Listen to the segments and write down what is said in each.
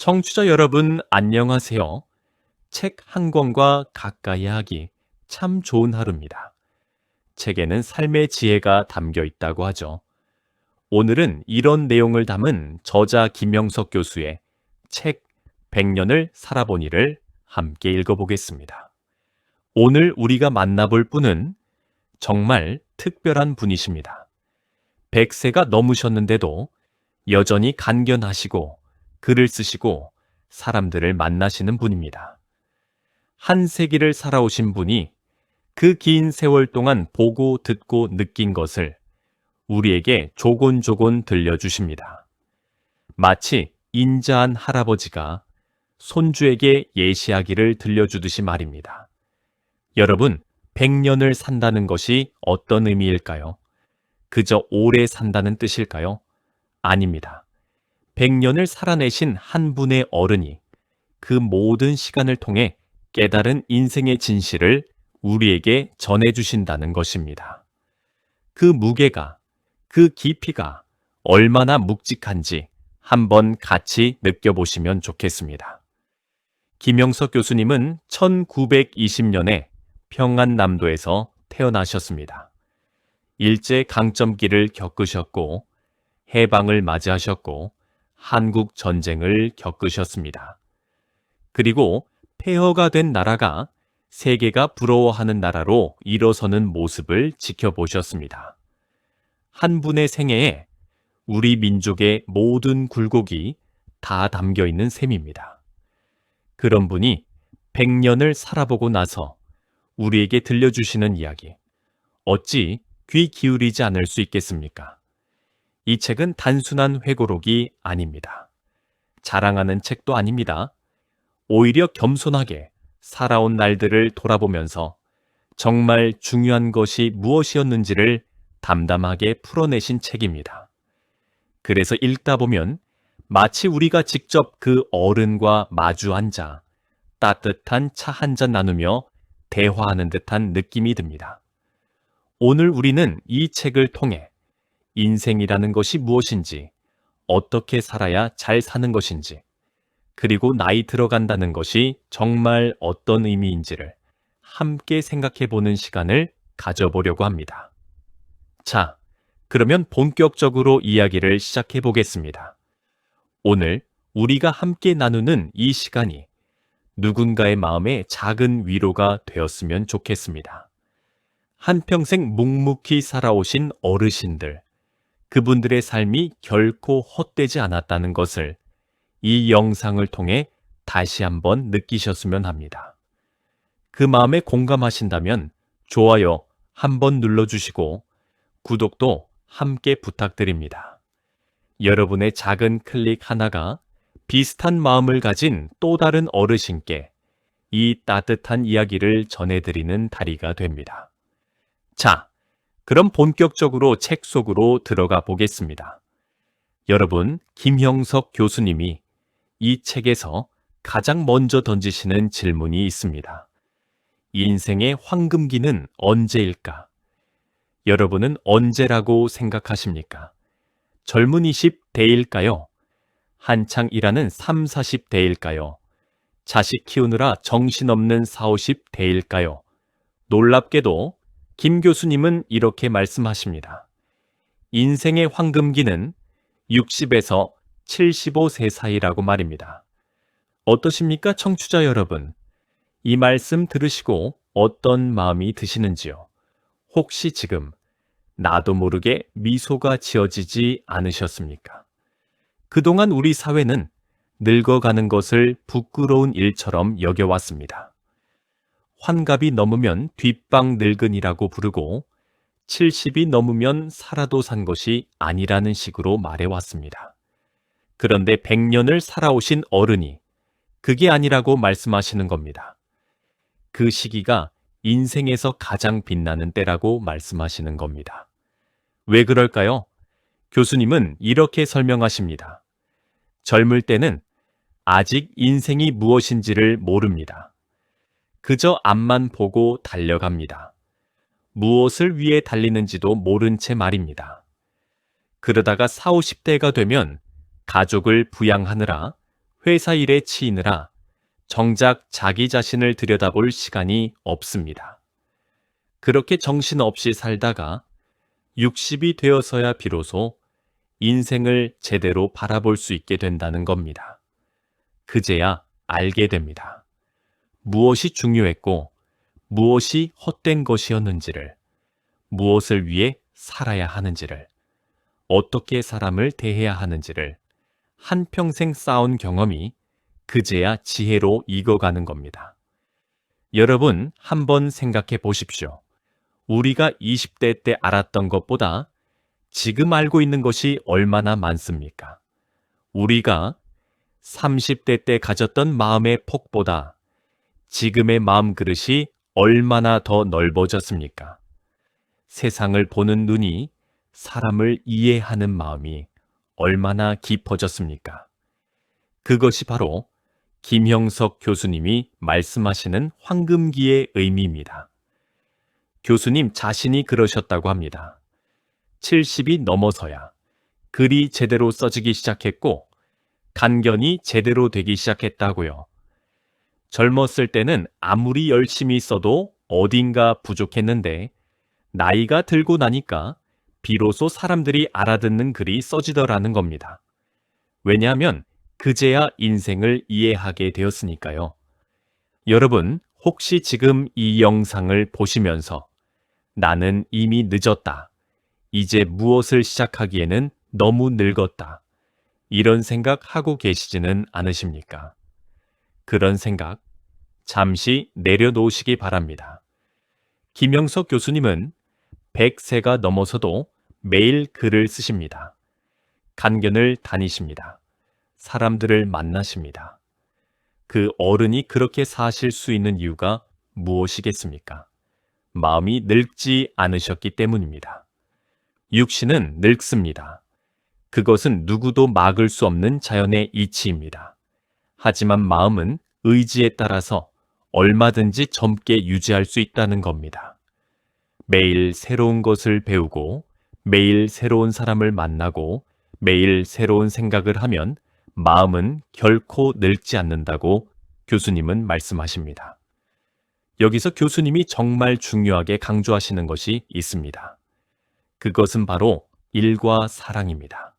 청취자 여러분, 안녕하세요. 책 한 권과 가까이 하기 참 좋은 하루입니다. 책에는 삶의 지혜가 담겨 있다고 하죠. 오늘은 이런 내용을 담은 저자 김영석 교수의 책 100년을 살아보니를 함께 읽어보겠습니다. 오늘 우리가 만나볼 분은 정말 특별한 분이십니다. 100세가 넘으셨는데도 여전히 간견하시고 글을 쓰시고 사람들을 만나시는 분입니다. 한 세기를 살아오신 분이 그 긴 세월 동안 보고 듣고 느낀 것을 우리에게 조곤조곤 들려주십니다. 마치 인자한 할아버지가 손주에게 예시하기를 들려주듯이 말입니다. 여러분, 100년을 산다는 것이 어떤 의미일까요? 그저 오래 산다는 뜻일까요? 아닙니다. 100년을 살아내신 한 분의 어른이 그 모든 시간을 통해 깨달은 인생의 진실을 우리에게 전해주신다는 것입니다. 그 무게가, 그 깊이가 얼마나 묵직한지 한번 같이 느껴보시면 좋겠습니다. 김영석 교수님은 1920년에 평안남도에서 태어나셨습니다. 일제강점기를 겪으셨고 해방을 맞이하셨고 한국 전쟁을 겪으셨습니다. 그리고 폐허가 된 나라가 세계가 부러워하는 나라로 일어서는 모습을 지켜보셨습니다. 한 분의 생애에 우리 민족의 모든 굴곡이 다 담겨 있는 셈입니다. 그런 분이 100년을 살아보고 나서 우리에게 들려주시는 이야기, 어찌 귀 기울이지 않을 수 있겠습니까? 이 책은 단순한 회고록이 아닙니다. 자랑하는 책도 아닙니다. 오히려 겸손하게 살아온 날들을 돌아보면서 정말 중요한 것이 무엇이었는지를 담담하게 풀어내신 책입니다. 그래서 읽다 보면 마치 우리가 직접 그 어른과 마주 앉아 따뜻한 차 한 잔 나누며 대화하는 듯한 느낌이 듭니다. 오늘 우리는 이 책을 통해 인생이라는 것이 무엇인지, 어떻게 살아야 잘 사는 것인지, 그리고 나이 들어간다는 것이 정말 어떤 의미인지를 함께 생각해 보는 시간을 가져보려고 합니다. 자, 그러면 본격적으로 이야기를 시작해 보겠습니다. 오늘 우리가 함께 나누는 이 시간이 누군가의 마음에 작은 위로가 되었으면 좋겠습니다. 한평생 묵묵히 살아오신 어르신들, 그분들의 삶이 결코 헛되지 않았다는 것을 이 영상을 통해 다시 한번 느끼셨으면 합니다. 그 마음에 공감하신다면 좋아요 한번 눌러주시고 구독도 함께 부탁드립니다. 여러분의 작은 클릭 하나가 비슷한 마음을 가진 또 다른 어르신께 이 따뜻한 이야기를 전해드리는 다리가 됩니다. 자, 그럼 본격적으로 책 속으로 들어가 보겠습니다. 여러분, 김형석 교수님이 이 책에서 가장 먼저 던지시는 질문이 있습니다. 인생의 황금기는 언제일까? 여러분은 언제라고 생각하십니까? 젊은 20대일까요? 한창 일하는 3, 40대일까요? 자식 키우느라 정신없는 4, 50대일까요? 놀랍게도 김 교수님은 이렇게 말씀하십니다. 인생의 황금기는 60에서 75세 사이라고 말입니다. 어떠십니까, 청취자 여러분? 이 말씀 들으시고 어떤 마음이 드시는지요? 혹시 지금 나도 모르게 미소가 지어지지 않으셨습니까? 그동안 우리 사회는 늙어가는 것을 부끄러운 일처럼 여겨왔습니다. 환갑이 넘으면 뒷방 늙은이라고 부르고 70이 넘으면 살아도 산 것이 아니라는 식으로 말해왔습니다. 그런데 100년을 살아오신 어른이 그게 아니라고 말씀하시는 겁니다. 그 시기가 인생에서 가장 빛나는 때라고 말씀하시는 겁니다. 왜 그럴까요? 교수님은 이렇게 설명하십니다. 젊을 때는 아직 인생이 무엇인지를 모릅니다. 그저 앞만 보고 달려갑니다. 무엇을 위해 달리는지도 모른 채 말입니다. 그러다가 40, 50대가 되면 가족을 부양하느라 회사 일에 치이느라 정작 자기 자신을 들여다볼 시간이 없습니다. 그렇게 정신없이 살다가 60이 되어서야 비로소 인생을 제대로 바라볼 수 있게 된다는 겁니다. 그제야 알게 됩니다. 무엇이 중요했고 무엇이 헛된 것이었는지를, 무엇을 위해 살아야 하는지를, 어떻게 사람을 대해야 하는지를 한평생 쌓은 경험이 그제야 지혜로 익어가는 겁니다. 여러분, 한번 생각해 보십시오. 우리가 20대 때 알았던 것보다 지금 알고 있는 것이 얼마나 많습니까? 우리가 30대 때 가졌던 마음의 폭보다 지금의 마음 그릇이 얼마나 더 넓어졌습니까? 세상을 보는 눈이, 사람을 이해하는 마음이 얼마나 깊어졌습니까? 그것이 바로 김형석 교수님이 말씀하시는 황금기의 의미입니다. 교수님 자신이 그러셨다고 합니다. 70이 넘어서야 글이 제대로 써지기 시작했고 간견이 제대로 되기 시작했다고요. 젊었을 때는 아무리 열심히 써도 어딘가 부족했는데 나이가 들고 나니까 비로소 사람들이 알아듣는 글이 써지더라는 겁니다. 왜냐하면 그제야 인생을 이해하게 되었으니까요. 여러분, 혹시 지금 이 영상을 보시면서 나는 이미 늦었다, 이제 무엇을 시작하기에는 너무 늙었다, 이런 생각하고 계시지는 않으십니까? 그런 생각 잠시 내려놓으시기 바랍니다. 김형석 교수님은 100세가 넘어서도 매일 글을 쓰십니다. 간견을 다니십니다. 사람들을 만나십니다. 그 어른이 그렇게 사실 수 있는 이유가 무엇이겠습니까? 마음이 늙지 않으셨기 때문입니다. 육신은 늙습니다. 그것은 누구도 막을 수 없는 자연의 이치입니다. 하지만 마음은 의지에 따라서 얼마든지 젊게 유지할 수 있다는 겁니다. 매일 새로운 것을 배우고 매일 새로운 사람을 만나고 매일 새로운 생각을 하면 마음은 결코 늙지 않는다고 교수님은 말씀하십니다. 여기서 교수님이 정말 중요하게 강조하시는 것이 있습니다. 그것은 바로 일과 사랑입니다.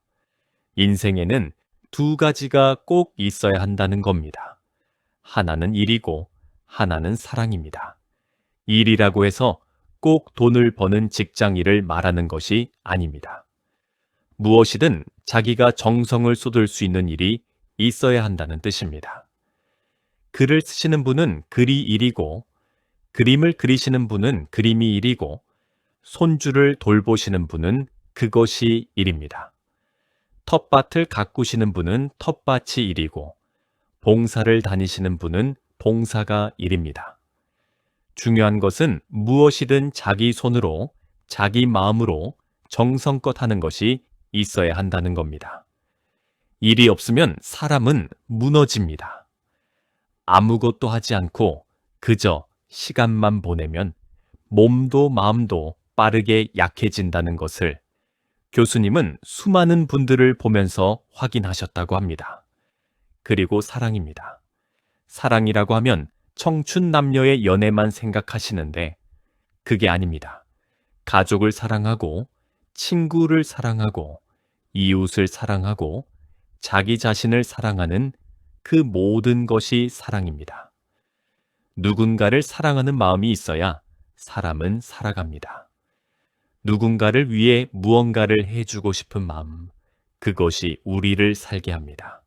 인생에는 두 가지가 꼭 있어야 한다는 겁니다. 하나는 일이고 하나는 사랑입니다. 일이라고 해서 꼭 돈을 버는 직장 일을 말하는 것이 아닙니다. 무엇이든 자기가 정성을 쏟을 수 있는 일이 있어야 한다는 뜻입니다. 글을 쓰시는 분은 글이 일이고, 그림을 그리시는 분은 그림이 일이고, 손주를 돌보시는 분은 그것이 일입니다. 텃밭을 가꾸시는 분은 텃밭이 일이고, 봉사를 다니시는 분은 봉사가 일입니다. 중요한 것은 무엇이든 자기 손으로, 자기 마음으로 정성껏 하는 것이 있어야 한다는 겁니다. 일이 없으면 사람은 무너집니다. 아무것도 하지 않고 그저 시간만 보내면 몸도 마음도 빠르게 약해진다는 것을 교수님은 수많은 분들을 보면서 확인하셨다고 합니다. 그리고 사랑입니다. 사랑이라고 하면 청춘 남녀의 연애만 생각하시는데 그게 아닙니다. 가족을 사랑하고 친구를 사랑하고 이웃을 사랑하고 자기 자신을 사랑하는 그 모든 것이 사랑입니다. 누군가를 사랑하는 마음이 있어야 사람은 살아갑니다. 누군가를 위해 무언가를 해주고 싶은 마음, 그것이 우리를 살게 합니다.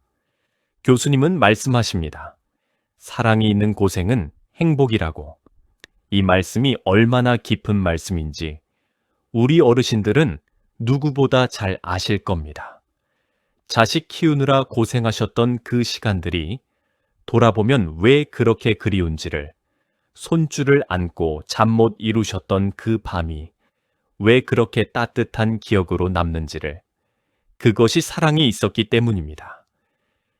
교수님은 말씀하십니다. 사랑이 있는 고생은 행복이라고. 이 말씀이 얼마나 깊은 말씀인지 우리 어르신들은 누구보다 잘 아실 겁니다. 자식 키우느라 고생하셨던 그 시간들이 돌아보면 왜 그렇게 그리운지를, 손주를 안고 잠 못 이루셨던 그 밤이 왜 그렇게 따뜻한 기억으로 남는지를, 그것이 사랑이 있었기 때문입니다.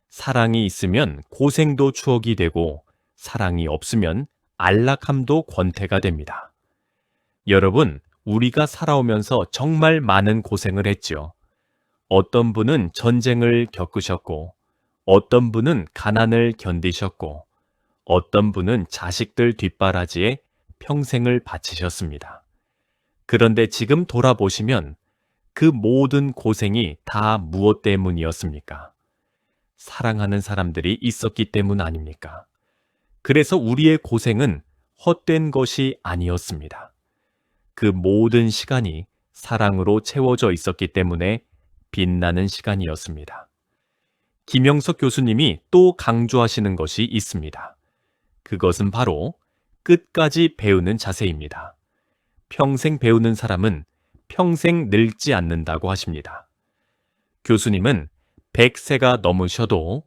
사랑이 있으면 고생도 추억이 되고 사랑이 없으면 안락함도 권태가 됩니다. 여러분, 우리가 살아오면서 정말 많은 고생을 했죠. 어떤 분은 전쟁을 겪으셨고 어떤 분은 가난을 견디셨고, 어떤 분은 자식들 뒷바라지에 평생을 바치셨습니다. 그런데 지금 돌아보시면 그 모든 고생이 다 무엇 때문이었습니까? 사랑하는 사람들이 있었기 때문 아닙니까? 그래서 우리의 고생은 헛된 것이 아니었습니다. 그 모든 시간이 사랑으로 채워져 있었기 때문에 빛나는 시간이었습니다. 김영석 교수님이 또 강조하시는 것이 있습니다. 그것은 바로 끝까지 배우는 자세입니다. 평생 배우는 사람은 평생 늙지 않는다고 하십니다. 교수님은 100세가 넘으셔도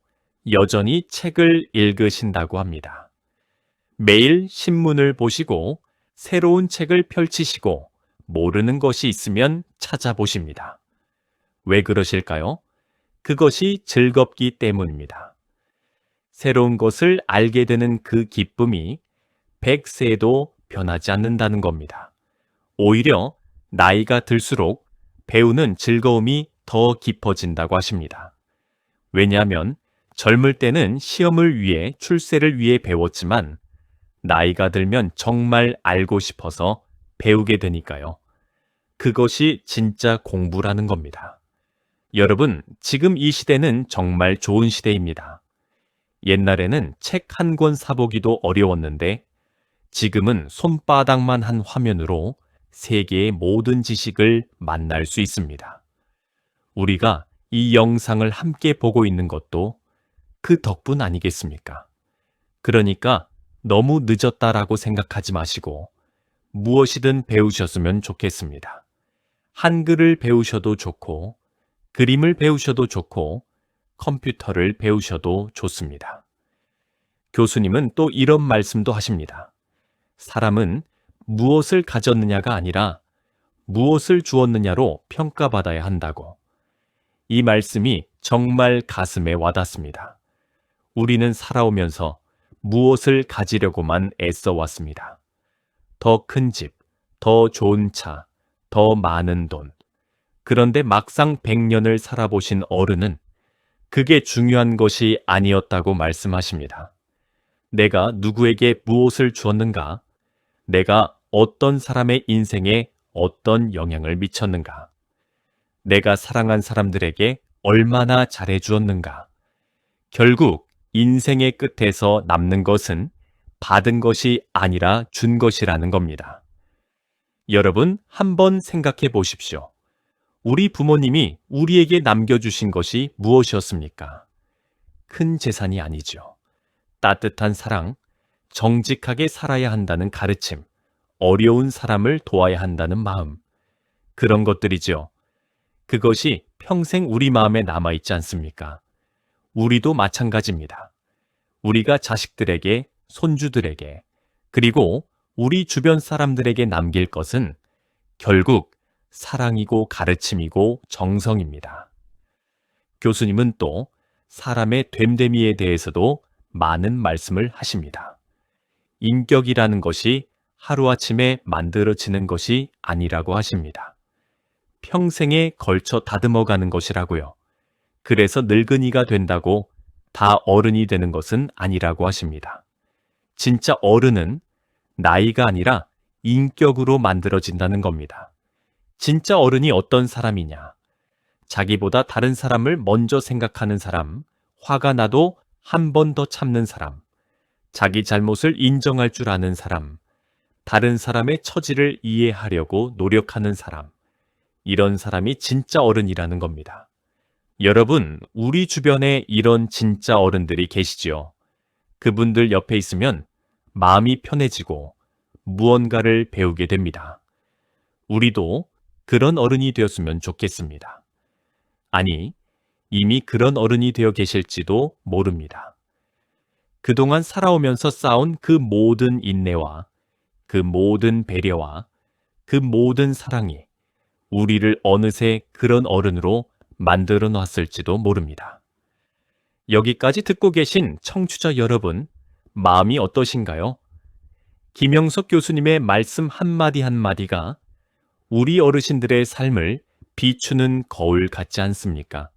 여전히 책을 읽으신다고 합니다. 매일 신문을 보시고 새로운 책을 펼치시고 모르는 것이 있으면 찾아보십니다. 왜 그러실까요? 그것이 즐겁기 때문입니다. 새로운 것을 알게 되는 그 기쁨이 100세에도 변하지 않는다는 겁니다. 오히려 나이가 들수록 배우는 즐거움이 더 깊어진다고 하십니다. 왜냐하면 젊을 때는 시험을 위해 출세를 위해 배웠지만 나이가 들면 정말 알고 싶어서 배우게 되니까요. 그것이 진짜 공부라는 겁니다. 여러분, 지금 이 시대는 정말 좋은 시대입니다. 옛날에는 책 한 권 사보기도 어려웠는데 지금은 손바닥만 한 화면으로 세계의 모든 지식을 만날 수 있습니다. 우리가 이 영상을 함께 보고 있는 것도 그 덕분 아니겠습니까? 그러니까 너무 늦었다라고 생각하지 마시고 무엇이든 배우셨으면 좋겠습니다. 한글을 배우셔도 좋고, 그림을 배우셔도 좋고, 컴퓨터를 배우셔도 좋습니다. 교수님은 또 이런 말씀도 하십니다. 사람은 무엇을 가졌느냐가 아니라 무엇을 주었느냐로 평가받아야 한다고. 이 말씀이 정말 가슴에 와닿습니다. 우리는 살아오면서 무엇을 가지려고만 애써 왔습니다. 더 큰 집, 더 좋은 차, 더 많은 돈. 그런데 막상 100년을 살아보신 어른은 그게 중요한 것이 아니었다고 말씀하십니다. 내가 누구에게 무엇을 주었는가? 내가 어떤 사람의 인생에 어떤 영향을 미쳤는가? 내가 사랑한 사람들에게 얼마나 잘해주었는가? 결국 인생의 끝에서 남는 것은 받은 것이 아니라 준 것이라는 겁니다. 여러분, 한번 생각해 보십시오. 우리 부모님이 우리에게 남겨주신 것이 무엇이었습니까? 큰 재산이 아니죠. 따뜻한 사랑, 정직하게 살아야 한다는 가르침, 어려운 사람을 도와야 한다는 마음, 그런 것들이죠. 그것이 평생 우리 마음에 남아있지 않습니까? 우리도 마찬가지입니다. 우리가 자식들에게, 손주들에게, 그리고 우리 주변 사람들에게 남길 것은 결국 사랑이고 가르침이고 정성입니다. 교수님은 또 사람의 됨됨이에 대해서도 많은 말씀을 하십니다. 인격이라는 것이 하루아침에 만들어지는 것이 아니라고 하십니다. 평생에 걸쳐 다듬어가는 것이라고요. 그래서 늙은이가 된다고 다 어른이 되는 것은 아니라고 하십니다. 진짜 어른은 나이가 아니라 인격으로 만들어진다는 겁니다. 진짜 어른이 어떤 사람이냐? 자기보다 다른 사람을 먼저 생각하는 사람, 화가 나도 한 번 더 참는 사람, 자기 잘못을 인정할 줄 아는 사람, 다른 사람의 처지를 이해하려고 노력하는 사람, 이런 사람이 진짜 어른이라는 겁니다. 여러분, 우리 주변에 이런 진짜 어른들이 계시지요. 그분들 옆에 있으면 마음이 편해지고 무언가를 배우게 됩니다. 우리도 그런 어른이 되었으면 좋겠습니다. 아니, 이미 그런 어른이 되어 계실지도 모릅니다. 그동안 살아오면서 쌓은 그 모든 인내와 그 모든 배려와 그 모든 사랑이 우리를 어느새 그런 어른으로 만들어 놨을지도 모릅니다. 여기까지 듣고 계신 청취자 여러분, 마음이 어떠신가요? 김영석 교수님의 말씀 한마디 한마디가 우리 어르신들의 삶을 비추는 거울 같지 않습니까?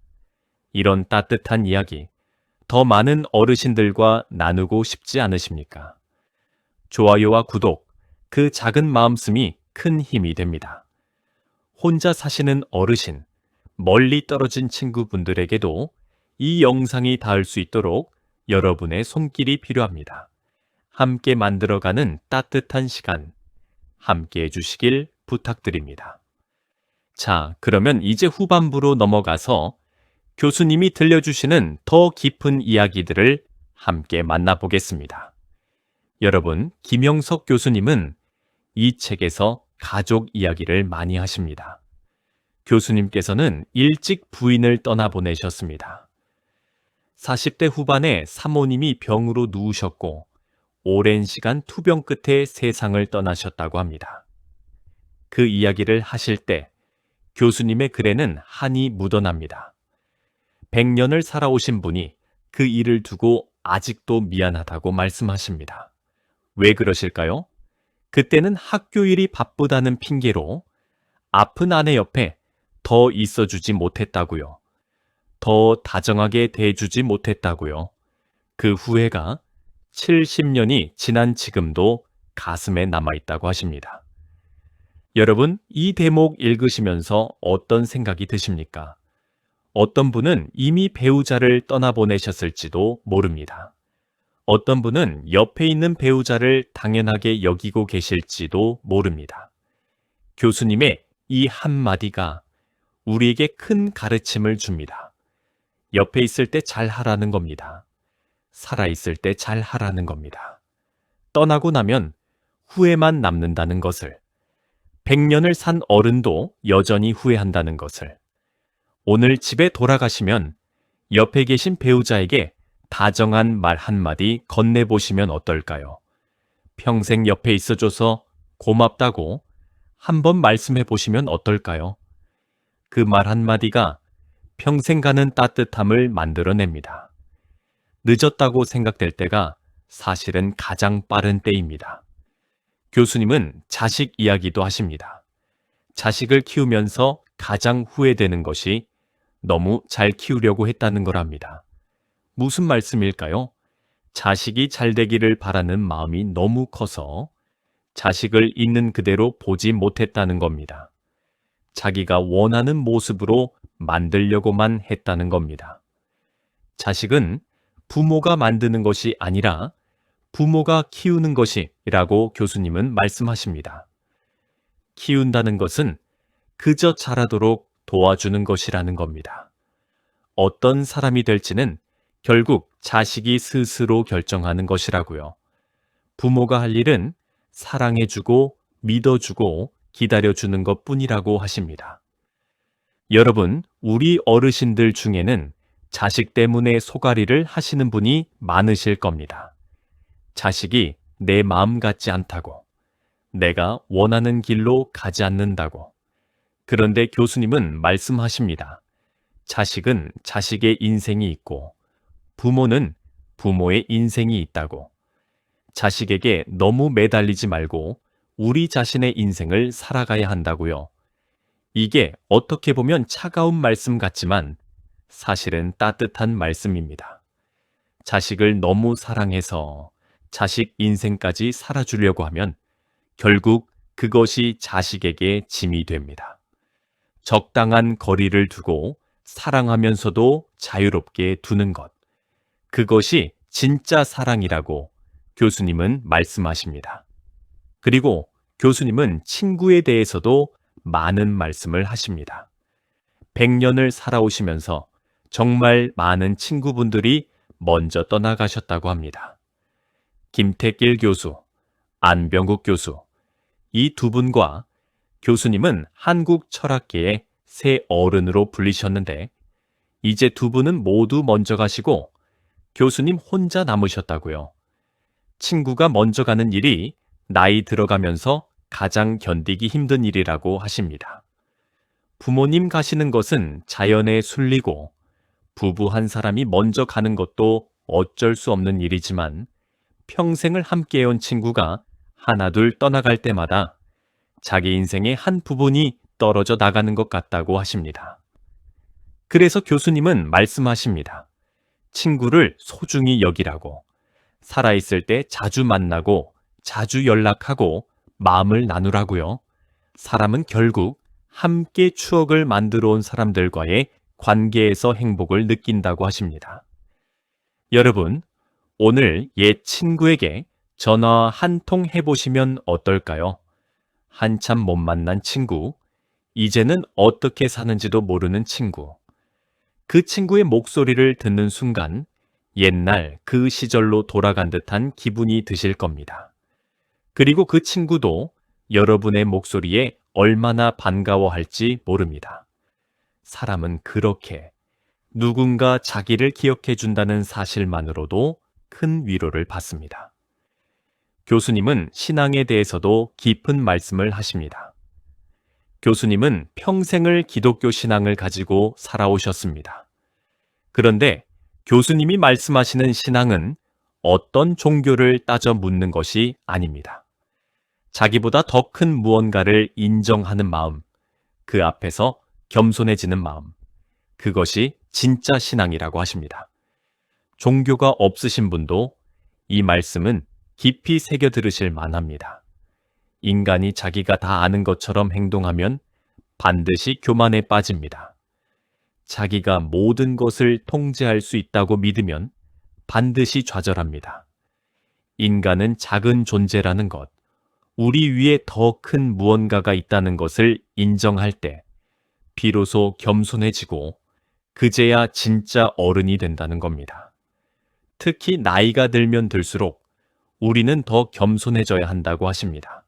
이런 따뜻한 이야기, 더 많은 어르신들과 나누고 싶지 않으십니까? 좋아요와 구독, 그 작은 마음씀이 큰 힘이 됩니다. 혼자 사시는 어르신, 멀리 떨어진 친구분들에게도 이 영상이 닿을 수 있도록 여러분의 손길이 필요합니다. 함께 만들어가는 따뜻한 시간, 함께 해주시길 부탁드립니다. 자, 그러면 이제 후반부로 넘어가서 교수님이 들려주시는 더 깊은 이야기들을 함께 만나보겠습니다. 여러분, 김영석 교수님은 이 책에서 가족 이야기를 많이 하십니다. 교수님께서는 일찍 부인을 떠나보내셨습니다. 40대 후반에 사모님이 병으로 누우셨고 오랜 시간 투병 끝에 세상을 떠나셨다고 합니다. 그 이야기를 하실 때 교수님의 글에는 한이 묻어납니다. 100년을 살아오신 분이 그 일을 두고 아직도 미안하다고 말씀하십니다. 왜 그러실까요? 그때는 학교 일이 바쁘다는 핑계로 아픈 아내 옆에 더 있어주지 못했다고요. 더 다정하게 대해주지 못했다고요. 그 후회가 70년이 지난 지금도 가슴에 남아있다고 하십니다. 여러분, 이 대목 읽으시면서 어떤 생각이 드십니까? 어떤 분은 이미 배우자를 떠나보내셨을지도 모릅니다. 어떤 분은 옆에 있는 배우자를 당연하게 여기고 계실지도 모릅니다. 교수님의 이 한마디가 우리에게 큰 가르침을 줍니다. 옆에 있을 때 잘 하라는 겁니다. 살아있을 때 잘 하라는 겁니다. 떠나고 나면 후회만 남는다는 것을, 100년을 산 어른도 여전히 후회한다는 것을, 오늘 집에 돌아가시면 옆에 계신 배우자에게 다정한 말 한마디 건네보시면 어떨까요? 평생 옆에 있어줘서 고맙다고 한번 말씀해 보시면 어떨까요? 그 말 한마디가 평생 가는 따뜻함을 만들어냅니다. 늦었다고 생각될 때가 사실은 가장 빠른 때입니다. 교수님은 자식 이야기도 하십니다. 자식을 키우면서 가장 후회되는 것이 너무 잘 키우려고 했다는 거랍니다. 무슨 말씀일까요? 자식이 잘 되기를 바라는 마음이 너무 커서 자식을 있는 그대로 보지 못했다는 겁니다. 자기가 원하는 모습으로 만들려고만 했다는 겁니다. 자식은 부모가 만드는 것이 아니라 부모가 키우는 것이라고 교수님은 말씀하십니다. 키운다는 것은 그저 자라도록 도와주는 것이라는 겁니다. 어떤 사람이 될지는 결국 자식이 스스로 결정하는 것이라고요. 부모가 할 일은 사랑해주고 믿어주고 기다려주는 것뿐이라고 하십니다. 여러분, 우리 어르신들 중에는 자식 때문에 소가리를 하시는 분이 많으실 겁니다. 자식이 내 마음 같지 않다고, 내가 원하는 길로 가지 않는다고. 그런데 교수님은 말씀하십니다. 자식은 자식의 인생이 있고 부모는 부모의 인생이 있다고. 자식에게 너무 매달리지 말고 우리 자신의 인생을 살아가야 한다고요. 이게 어떻게 보면 차가운 말씀 같지만 사실은 따뜻한 말씀입니다. 자식을 너무 사랑해서 자식 인생까지 살아주려고 하면 결국 그것이 자식에게 짐이 됩니다. 적당한 거리를 두고 사랑하면서도 자유롭게 두는 것. 그것이 진짜 사랑이라고 교수님은 말씀하십니다. 그리고 교수님은 친구에 대해서도 많은 말씀을 하십니다. 100년을 살아오시면서 정말 많은 친구분들이 먼저 떠나가셨다고 합니다. 김택길 교수, 안병국 교수, 이 두 분과 교수님은 한국 철학계의 새 어른으로 불리셨는데 이제 두 분은 모두 먼저 가시고 교수님 혼자 남으셨다고요. 친구가 먼저 가는 일이 나이 들어가면서 가장 견디기 힘든 일이라고 하십니다. 부모님 가시는 것은 자연의 순리고 부부 한 사람이 먼저 가는 것도 어쩔 수 없는 일이지만 평생을 함께해온 친구가 하나둘 떠나갈 때마다 자기 인생의 한 부분이 떨어져 나가는 것 같다고 하십니다. 그래서 교수님은 말씀하십니다. 친구를 소중히 여기라고, 살아있을 때 자주 만나고 자주 연락하고 마음을 나누라고요. 사람은 결국 함께 추억을 만들어 온 사람들과의 관계에서 행복을 느낀다고 하십니다. 여러분, 오늘 옛 친구에게 전화 한 통 해보시면 어떨까요? 한참 못 만난 친구, 이제는 어떻게 사는지도 모르는 친구. 그 친구의 목소리를 듣는 순간 옛날 그 시절로 돌아간 듯한 기분이 드실 겁니다. 그리고 그 친구도 여러분의 목소리에 얼마나 반가워할지 모릅니다. 사람은 그렇게 누군가 자기를 기억해 준다는 사실만으로도 큰 위로를 받습니다. 교수님은 신앙에 대해서도 깊은 말씀을 하십니다. 교수님은 평생을 기독교 신앙을 가지고 살아오셨습니다. 그런데 교수님이 말씀하시는 신앙은 어떤 종교를 따져 묻는 것이 아닙니다. 자기보다 더 큰 무언가를 인정하는 마음, 그 앞에서 겸손해지는 마음, 그것이 진짜 신앙이라고 하십니다. 종교가 없으신 분도 이 말씀은 깊이 새겨 들으실 만합니다. 인간이 자기가 다 아는 것처럼 행동하면 반드시 교만에 빠집니다. 자기가 모든 것을 통제할 수 있다고 믿으면 반드시 좌절합니다. 인간은 작은 존재라는 것, 우리 위에 더 큰 무언가가 있다는 것을 인정할 때 비로소 겸손해지고 그제야 진짜 어른이 된다는 겁니다. 특히 나이가 들면 들수록 우리는 더 겸손해져야 한다고 하십니다.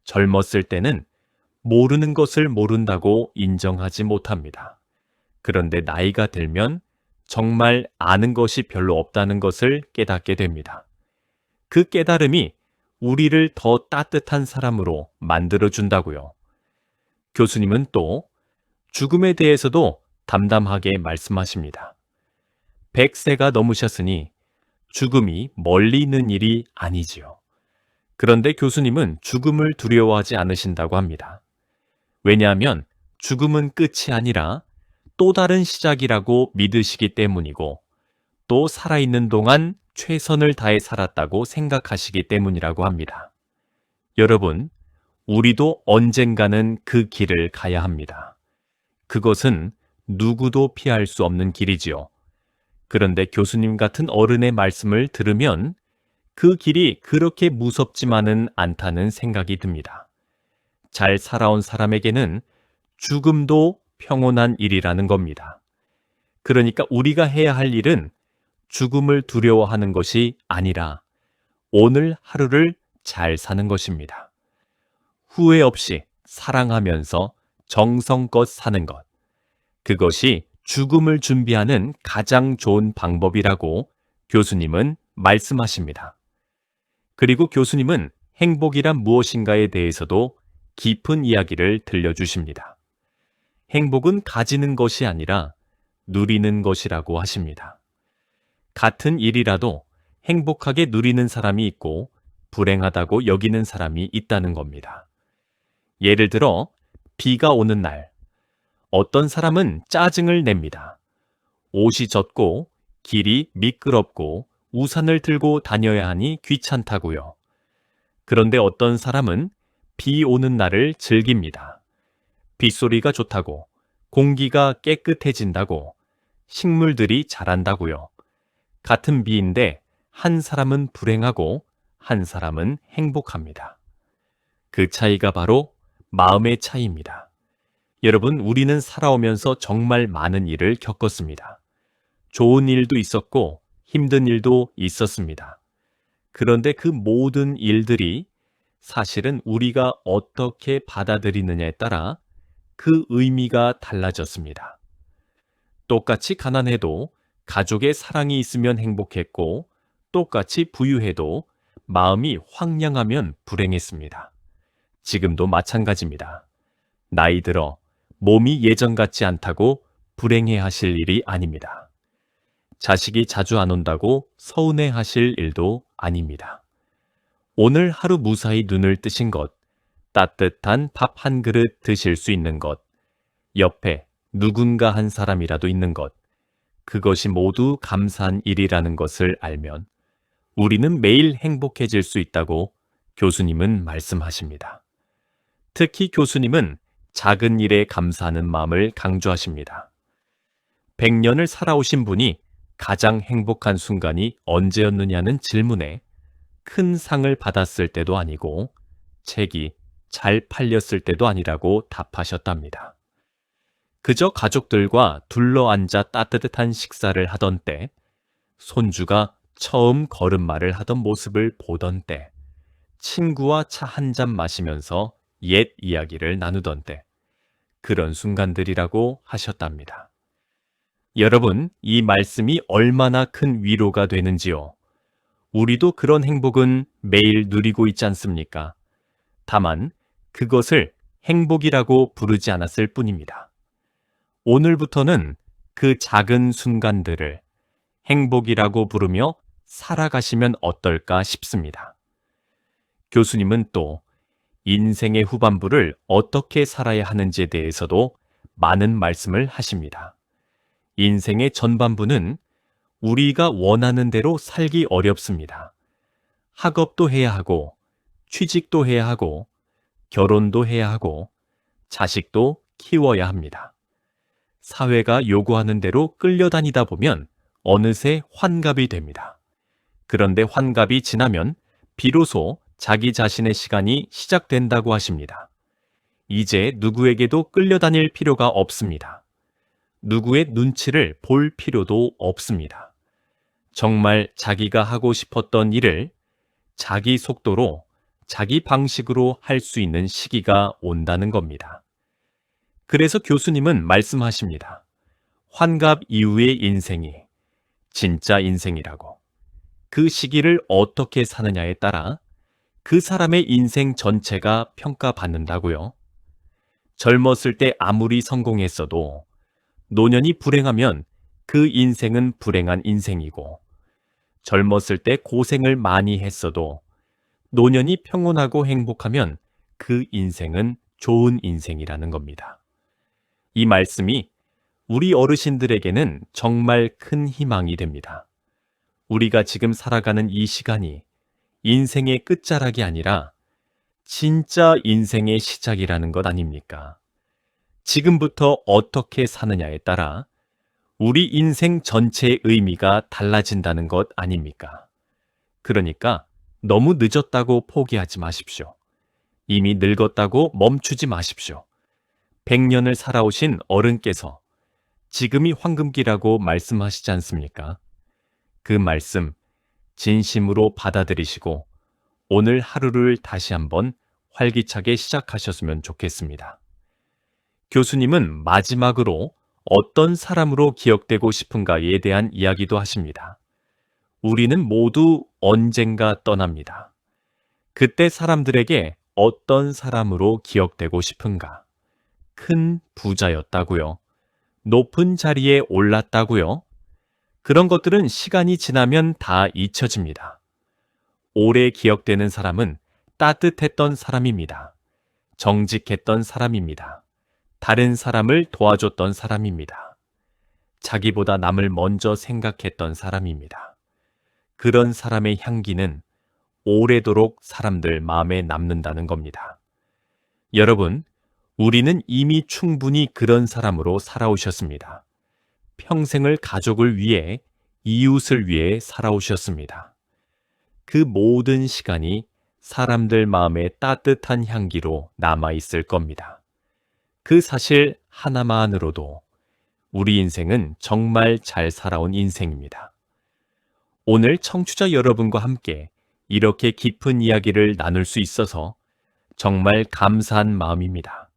젊었을 때는 모르는 것을 모른다고 인정하지 못합니다. 그런데 나이가 들면 정말 아는 것이 별로 없다는 것을 깨닫게 됩니다. 그 깨달음이 우리를 더 따뜻한 사람으로 만들어준다고요. 교수님은 또 죽음에 대해서도 담담하게 말씀하십니다. 100세가 넘으셨으니 죽음이 멀리 있는 일이 아니지요. 그런데 교수님은 죽음을 두려워하지 않으신다고 합니다. 왜냐하면 죽음은 끝이 아니라 또 다른 시작이라고 믿으시기 때문이고 또 살아있는 동안 최선을 다해 살았다고 생각하시기 때문이라고 합니다. 여러분, 우리도 언젠가는 그 길을 가야 합니다. 그것은 누구도 피할 수 없는 길이지요. 그런데 교수님 같은 어른의 말씀을 들으면 그 길이 그렇게 무섭지만은 않다는 생각이 듭니다. 잘 살아온 사람에게는 죽음도 평온한 일이라는 겁니다. 그러니까 우리가 해야 할 일은 죽음을 두려워하는 것이 아니라 오늘 하루를 잘 사는 것입니다. 후회 없이 사랑하면서 정성껏 사는 것. 그것이 죽음을 준비하는 가장 좋은 방법이라고 교수님은 말씀하십니다. 그리고 교수님은 행복이란 무엇인가에 대해서도 깊은 이야기를 들려주십니다. 행복은 가지는 것이 아니라 누리는 것이라고 하십니다. 같은 일이라도 행복하게 누리는 사람이 있고 불행하다고 여기는 사람이 있다는 겁니다. 예를 들어 비가 오는 날, 어떤 사람은 짜증을 냅니다. 옷이 젖고 길이 미끄럽고 우산을 들고 다녀야 하니 귀찮다고요. 그런데 어떤 사람은 비 오는 날을 즐깁니다. 빗소리가 좋다고, 공기가 깨끗해진다고, 식물들이 자란다고요. 같은 비인데 한 사람은 불행하고 한 사람은 행복합니다. 그 차이가 바로 마음의 차이입니다. 여러분, 우리는 살아오면서 정말 많은 일을 겪었습니다. 좋은 일도 있었고 힘든 일도 있었습니다. 그런데 그 모든 일들이 사실은 우리가 어떻게 받아들이느냐에 따라 그 의미가 달라졌습니다. 똑같이 가난해도 가족의 사랑이 있으면 행복했고 똑같이 부유해도 마음이 황량하면 불행했습니다. 지금도 마찬가지입니다. 나이 들어 몸이 예전 같지 않다고 불행해 하실 일이 아닙니다. 자식이 자주 안 온다고 서운해 하실 일도 아닙니다. 오늘 하루 무사히 눈을 뜨신 것, 따뜻한 밥 한 그릇 드실 수 있는 것, 옆에 누군가 한 사람이라도 있는 것, 그것이 모두 감사한 일이라는 것을 알면 우리는 매일 행복해질 수 있다고 교수님은 말씀하십니다. 특히 교수님은 작은 일에 감사하는 마음을 강조하십니다. 100년을 살아오신 분이 가장 행복한 순간이 언제였느냐는 질문에 큰 상을 받았을 때도 아니고 책이 잘 팔렸을 때도 아니라고 답하셨답니다. 그저 가족들과 둘러앉아 따뜻한 식사를 하던 때, 손주가 처음 걸음마를 하던 모습을 보던 때, 친구와 차 한 잔 마시면서 옛 이야기를 나누던 때, 그런 순간들이라고 하셨답니다. 여러분, 이 말씀이 얼마나 큰 위로가 되는지요. 우리도 그런 행복은 매일 누리고 있지 않습니까? 다만 그것을 행복이라고 부르지 않았을 뿐입니다. 오늘부터는 그 작은 순간들을 행복이라고 부르며 살아가시면 어떨까 싶습니다. 교수님은 또 인생의 후반부를 어떻게 살아야 하는지에 대해서도 많은 말씀을 하십니다. 인생의 전반부는 우리가 원하는 대로 살기 어렵습니다. 학업도 해야 하고, 취직도 해야 하고, 결혼도 해야 하고, 자식도 키워야 합니다. 사회가 요구하는 대로 끌려다니다 보면 어느새 환갑이 됩니다. 그런데 환갑이 지나면 비로소 자기 자신의 시간이 시작된다고 하십니다. 이제 누구에게도 끌려다닐 필요가 없습니다. 누구의 눈치를 볼 필요도 없습니다. 정말 자기가 하고 싶었던 일을 자기 속도로, 자기 방식으로 할 수 있는 시기가 온다는 겁니다. 그래서 교수님은 말씀하십니다. 환갑 이후의 인생이 진짜 인생이라고. 그 시기를 어떻게 사느냐에 따라 그 사람의 인생 전체가 평가받는다고요. 젊었을 때 아무리 성공했어도 노년이 불행하면 그 인생은 불행한 인생이고, 젊었을 때 고생을 많이 했어도 노년이 평온하고 행복하면 그 인생은 좋은 인생이라는 겁니다. 이 말씀이 우리 어르신들에게는 정말 큰 희망이 됩니다. 우리가 지금 살아가는 이 시간이 인생의 끝자락이 아니라 진짜 인생의 시작이라는 것 아닙니까? 지금부터 어떻게 사느냐에 따라 우리 인생 전체의 의미가 달라진다는 것 아닙니까? 그러니까 너무 늦었다고 포기하지 마십시오. 이미 늙었다고 멈추지 마십시오. 100년을 살아오신 어른께서 지금이 황금기라고 말씀하시지 않습니까? 그 말씀 진심으로 받아들이시고 오늘 하루를 다시 한번 활기차게 시작하셨으면 좋겠습니다. 교수님은 마지막으로 어떤 사람으로 기억되고 싶은가에 대한 이야기도 하십니다. 우리는 모두 언젠가 떠납니다. 그때 사람들에게 어떤 사람으로 기억되고 싶은가? 큰 부자였다고요? 높은 자리에 올랐다고요? 그런 것들은 시간이 지나면 다 잊혀집니다. 오래 기억되는 사람은 따뜻했던 사람입니다. 정직했던 사람입니다. 다른 사람을 도와줬던 사람입니다. 자기보다 남을 먼저 생각했던 사람입니다. 그런 사람의 향기는 오래도록 사람들 마음에 남는다는 겁니다. 여러분, 우리는 이미 충분히 그런 사람으로 살아오셨습니다. 평생을 가족을 위해, 이웃을 위해 살아오셨습니다. 그 모든 시간이 사람들 마음에 따뜻한 향기로 남아있을 겁니다. 그 사실 하나만으로도 우리 인생은 정말 잘 살아온 인생입니다. 오늘 청취자 여러분과 함께 이렇게 깊은 이야기를 나눌 수 있어서 정말 감사한 마음입니다.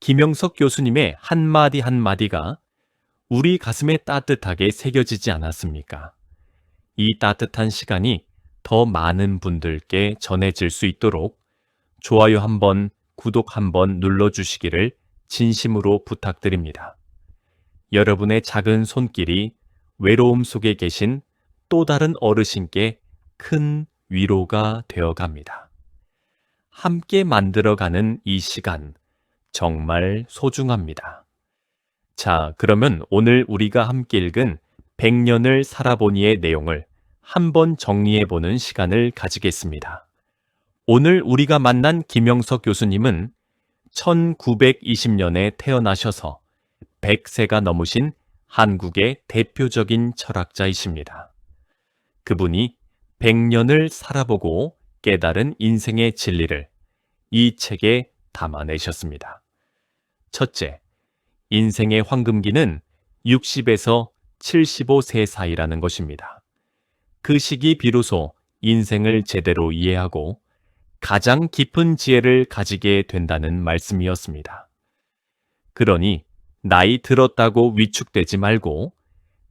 김영석 교수님의 한마디 한마디가 우리 가슴에 따뜻하게 새겨지지 않았습니까? 이 따뜻한 시간이 더 많은 분들께 전해질 수 있도록 좋아요 한번, 구독 한번 눌러주시기를 진심으로 부탁드립니다. 여러분의 작은 손길이 외로움 속에 계신 또 다른 어르신께 큰 위로가 되어갑니다. 함께 만들어가는 이 시간 정말 소중합니다. 자, 그러면 오늘 우리가 함께 읽은 100년을 살아보니의 내용을 한번 정리해보는 시간을 가지겠습니다. 오늘 우리가 만난 김영석 교수님은 1920년에 태어나셔서 100세가 넘으신 한국의 대표적인 철학자이십니다. 그분이 100년을 살아보고 깨달은 인생의 진리를 이 책에 담아내셨습니다. 첫째, 인생의 황금기는 60에서 75세 사이라는 것입니다. 그 시기 비로소 인생을 제대로 이해하고 가장 깊은 지혜를 가지게 된다는 말씀이었습니다. 그러니 나이 들었다고 위축되지 말고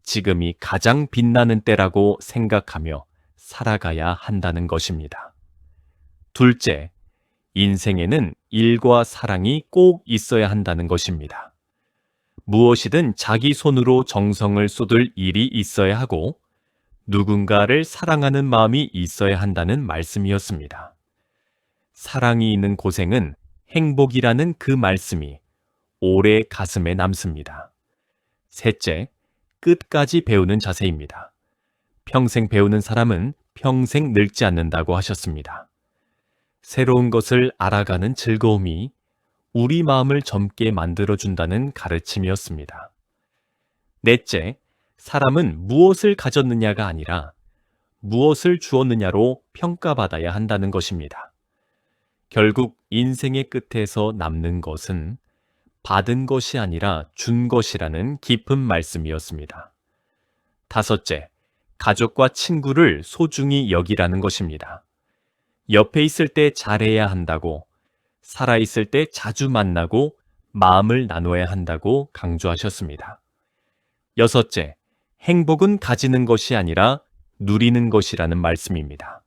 지금이 가장 빛나는 때라고 생각하며 살아가야 한다는 것입니다. 둘째, 인생에는 일과 사랑이 꼭 있어야 한다는 것입니다. 무엇이든 자기 손으로 정성을 쏟을 일이 있어야 하고 누군가를 사랑하는 마음이 있어야 한다는 말씀이었습니다. 사랑이 있는 고생은 행복이라는 그 말씀이 오래 가슴에 남습니다. 셋째, 끝까지 배우는 자세입니다. 평생 배우는 사람은 평생 늙지 않는다고 하셨습니다. 새로운 것을 알아가는 즐거움이 우리 마음을 젊게 만들어준다는 가르침이었습니다. 넷째, 사람은 무엇을 가졌느냐가 아니라 무엇을 주었느냐로 평가받아야 한다는 것입니다. 결국 인생의 끝에서 남는 것은 받은 것이 아니라 준 것이라는 깊은 말씀이었습니다. 다섯째, 가족과 친구를 소중히 여기라는 것입니다. 옆에 있을 때 잘해야 한다고, 살아있을 때 자주 만나고 마음을 나눠야 한다고 강조하셨습니다. 여섯째, 행복은 가지는 것이 아니라 누리는 것이라는 말씀입니다.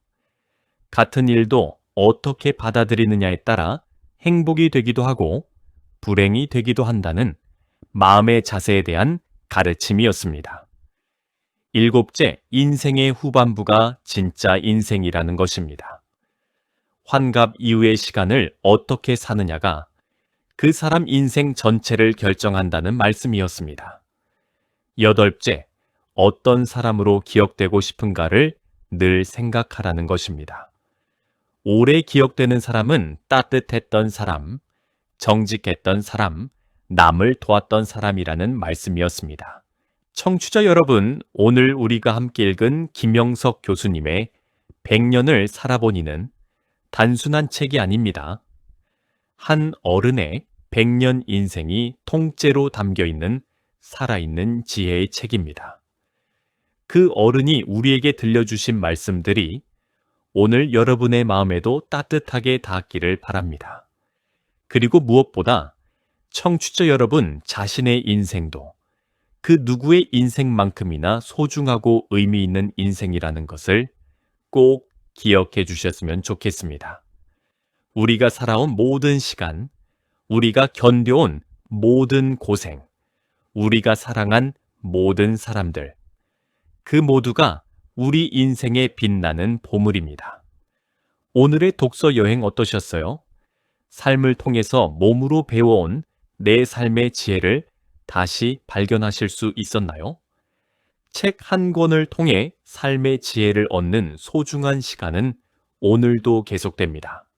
같은 일도 어떻게 받아들이느냐에 따라 행복이 되기도 하고 불행이 되기도 한다는 마음의 자세에 대한 가르침이었습니다. 일곱째, 인생의 후반부가 진짜 인생이라는 것입니다. 환갑 이후의 시간을 어떻게 사느냐가 그 사람 인생 전체를 결정한다는 말씀이었습니다. 여덟째, 어떤 사람으로 기억되고 싶은가를 늘 생각하라는 것입니다. 오래 기억되는 사람은 따뜻했던 사람, 정직했던 사람, 남을 도왔던 사람이라는 말씀이었습니다. 청취자 여러분, 오늘 우리가 함께 읽은 김영석 교수님의 100년을 살아보니는 단순한 책이 아닙니다. 한 어른의 100년 인생이 통째로 담겨 있는 살아있는 지혜의 책입니다. 그 어른이 우리에게 들려주신 말씀들이 오늘 여러분의 마음에도 따뜻하게 닿기를 바랍니다. 그리고 무엇보다 청취자 여러분 자신의 인생도 그 누구의 인생만큼이나 소중하고 의미 있는 인생이라는 것을 꼭 기억해 주셨으면 좋겠습니다. 우리가 살아온 모든 시간, 우리가 견뎌온 모든 고생, 우리가 사랑한 모든 사람들, 그 모두가 우리 인생에 빛나는 보물입니다. 오늘의 독서 여행 어떠셨어요? 삶을 통해서 몸으로 배워온 내 삶의 지혜를 다시 발견하실 수 있었나요? 책 한 권을 통해 삶의 지혜를 얻는 소중한 시간은 오늘도 계속됩니다.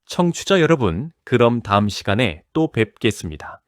청취자 여러분, 그럼 다음 시간에 또 뵙겠습니다.